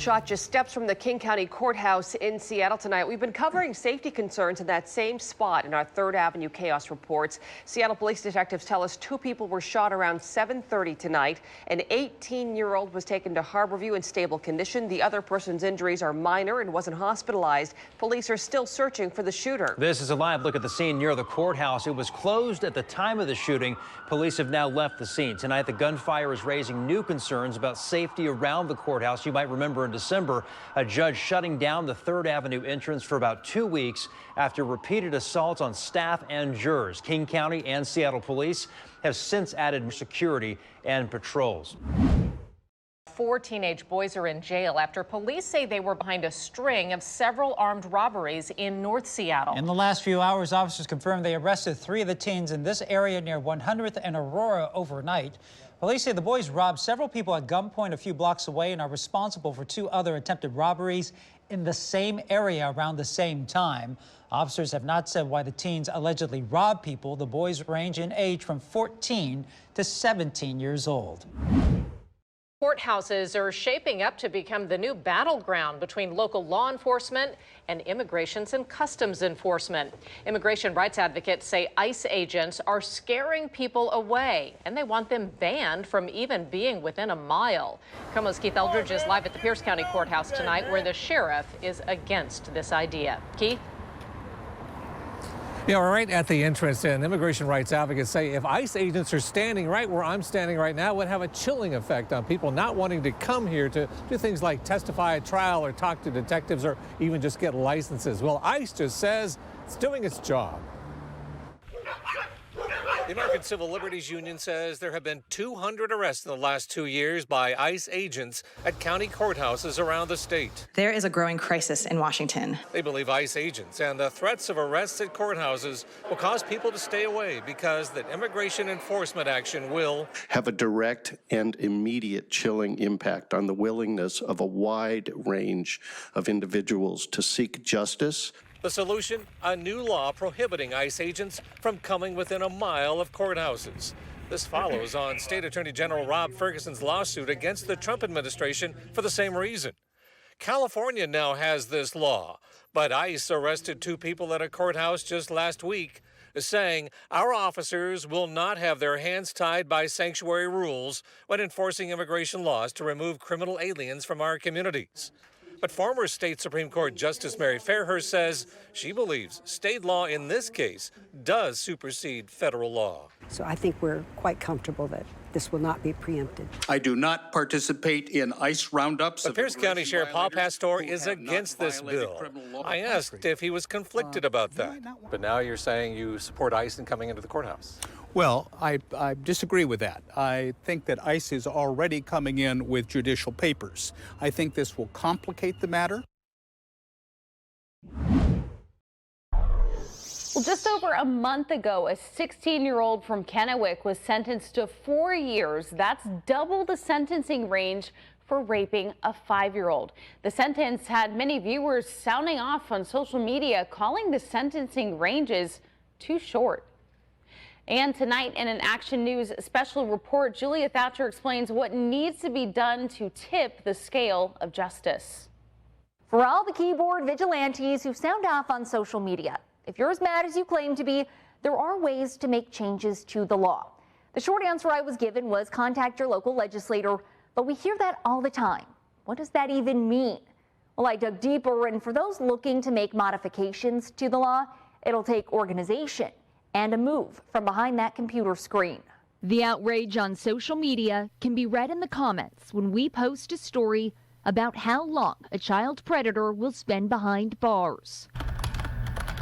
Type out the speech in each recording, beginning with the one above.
shot just steps from the King County Courthouse in Seattle tonight. We've been covering safety concerns in that same spot in our 3rd Avenue Chaos reports. Seattle police detectives tell us 2 people were shot around 7:30 tonight. An 18-year-old was taken to Harborview in stable condition. The other person's injuries are minor and wasn't hospitalized. Police are still searching for the shooter. This is a live look at the scene near the courthouse. It was closed at the time of the shooting. Police have now left the scene. Tonight, the gunfire is raising new concerns about safety around the courthouse. You might remember in December, a judge shutting down the 3rd Avenue entrance for about 2 weeks after repeated assaults on staff and jurors. King County and Seattle police have since added security and patrols. 4 teenage boys are in jail after police say they were behind a string of several armed robberies in North Seattle. In the last few hours, officers confirmed they arrested 3 of the teens in this area near 100th and Aurora overnight. Police say the boys robbed several people at gunpoint a few blocks away and are responsible for 2 other attempted robberies in the same area around the same time. Officers have not said why the teens allegedly robbed people. The boys range in age from 14 to 17 years old. Courthouses are shaping up to become the new battleground between local law enforcement and Immigrations and Customs Enforcement. Immigration rights advocates say ICE agents are scaring people away, and they want them banned from even being within a mile. KOMO's Keith Eldridge is live at the Pierce County Courthouse tonight, where the sheriff is against this idea. Keith? Yeah, we're right at the entrance, and immigration rights advocates say if ICE agents are standing right where I'm standing right now, it would have a chilling effect on people not wanting to come here to do things like testify at trial or talk to detectives or even just get licenses. Well, ICE just says it's doing its job. The American Civil Liberties Union says there have been 200 arrests in the last 2 years by ICE agents at county courthouses around the state. There is a growing crisis in Washington. They believe ICE agents and the threats of arrests at courthouses will cause people to stay away because that immigration enforcement action will have a direct and immediate chilling impact on the willingness of a wide range of individuals to seek justice. The solution, a new law prohibiting ICE agents from coming within a mile of courthouses. This follows on State Attorney General Rob Ferguson's lawsuit against the Trump administration for the same reason. California now has this law, but ICE arrested 2 people at a courthouse just last week, saying our officers will not have their hands tied by sanctuary rules when enforcing immigration laws to remove criminal aliens from our communities. But former state Supreme Court Justice Mary Fairhurst says she believes state law in this case does supersede federal law. So I think we're quite comfortable that this will not be preempted. I do not participate in ICE roundups. But Pierce County Sheriff Paul Pastor is against this bill. I asked if he was conflicted about that. But now you're saying you support ICE in coming into the courthouse. Well, I disagree with that. I think that ICE is already coming in with judicial papers. I think this will complicate the matter. Well, just over a month ago, a 16-year-old from Kennewick was sentenced to 4 years. That's double the sentencing range for raping a 5-year-old. The sentence had many viewers sounding off on social media, calling the sentencing ranges too short. And tonight in an Action News special report, Julia Thatcher explains what needs to be done to tip the scale of justice. For all the keyboard vigilantes who sound off on social media, if you're as mad as you claim to be, there are ways to make changes to the law. The short answer I was given was contact your local legislator, but we hear that all the time. What does that even mean? Well, I dug deeper, and for those looking to make modifications to the law, it'll take organization and a move from behind that computer screen. The outrage on social media can be read in the comments when we post a story about how long a child predator will spend behind bars.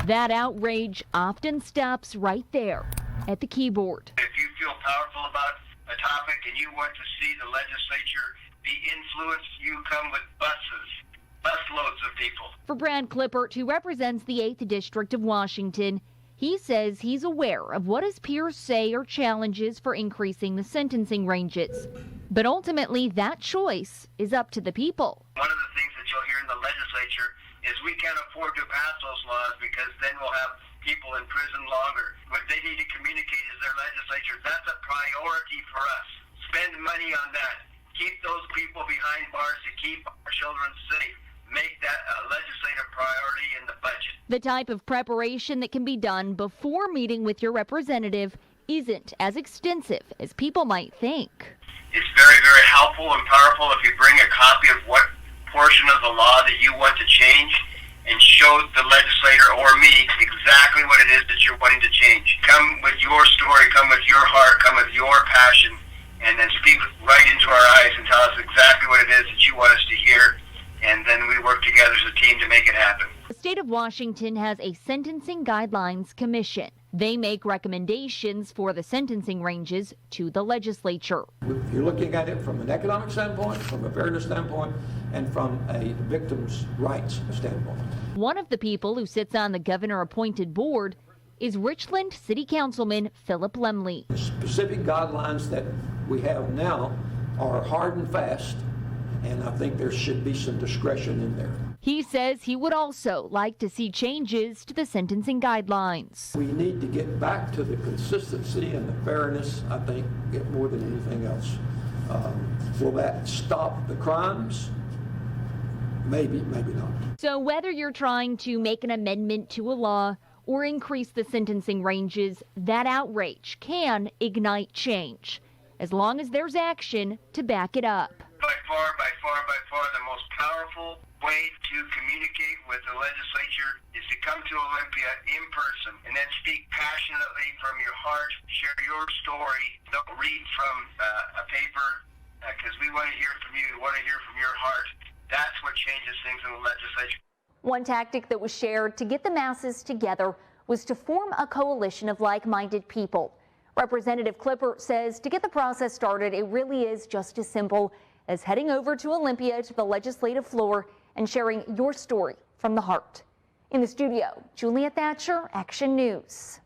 That outrage often stops right there at the keyboard. If you feel powerful about a topic and you want to see the legislature be influenced, you come with busloads of people. For Brad Clippert, who represents the 8th District of Washington, he says he's aware of what his peers say are challenges for increasing the sentencing ranges. But ultimately, that choice is up to the people. One of the things that you'll hear in the legislature is we can't afford to pass those laws because then we'll have people in prison longer. What they need to communicate is their legislature, that's a priority for us. Spend money on that. Keep those people behind behind bars to keep our children safe. Make that a legislative priority in the budget. The type of preparation that can be done before meeting with your representative isn't as extensive as people might think. It's very, very helpful and powerful if you bring a copy of what portion of the law that you want to change and show the legislator or me exactly what it is that you're wanting to change. Come with your story, come with your heart, come with your passion, and then speak right into our eyes and tell us exactly what it is that you want us to hear. And then we work together as a team to make it happen. The state of Washington has a Sentencing Guidelines Commission. They make recommendations for the sentencing ranges to the legislature. If you're looking at it from an economic standpoint, from a fairness standpoint, and from a victim's rights standpoint. One of the people who sits on the governor-appointed board is Richland City Councilman Philip Lemley. The specific guidelines that we have now are hard and fast, and I think there should be some discretion in there. He says he would also like to see changes to the sentencing guidelines. We need to get back to the consistency and the fairness, I think, more than anything else. Will that stop the crimes? Maybe, maybe not. So whether you're trying to make an amendment to a law or increase the sentencing ranges, that outrage can ignite change, as long as there's action to back it up. By far, the most powerful way to communicate with the legislature is to come to Olympia in person and then speak passionately from your heart, share your story. Don't read from a paper, because we want to hear from you. We want to hear from your heart. That's what changes things in the legislature. One tactic that was shared to get the masses together was to form a coalition of like-minded people. Representative Clipper says to get the process started, it really is just as simple as heading over to Olympia to the legislative floor and sharing your story from the heart. In the studio, Julia Thatcher, Action News.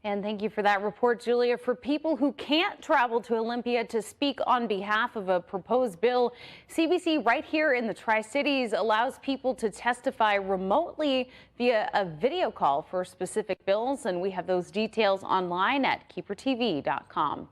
And thank you for that report, Julia. For people who can't travel to Olympia to speak on behalf of a proposed bill, CBC right here in the Tri-Cities allows people to testify remotely via a video call for specific bills, and we have those details online at keepertv.com.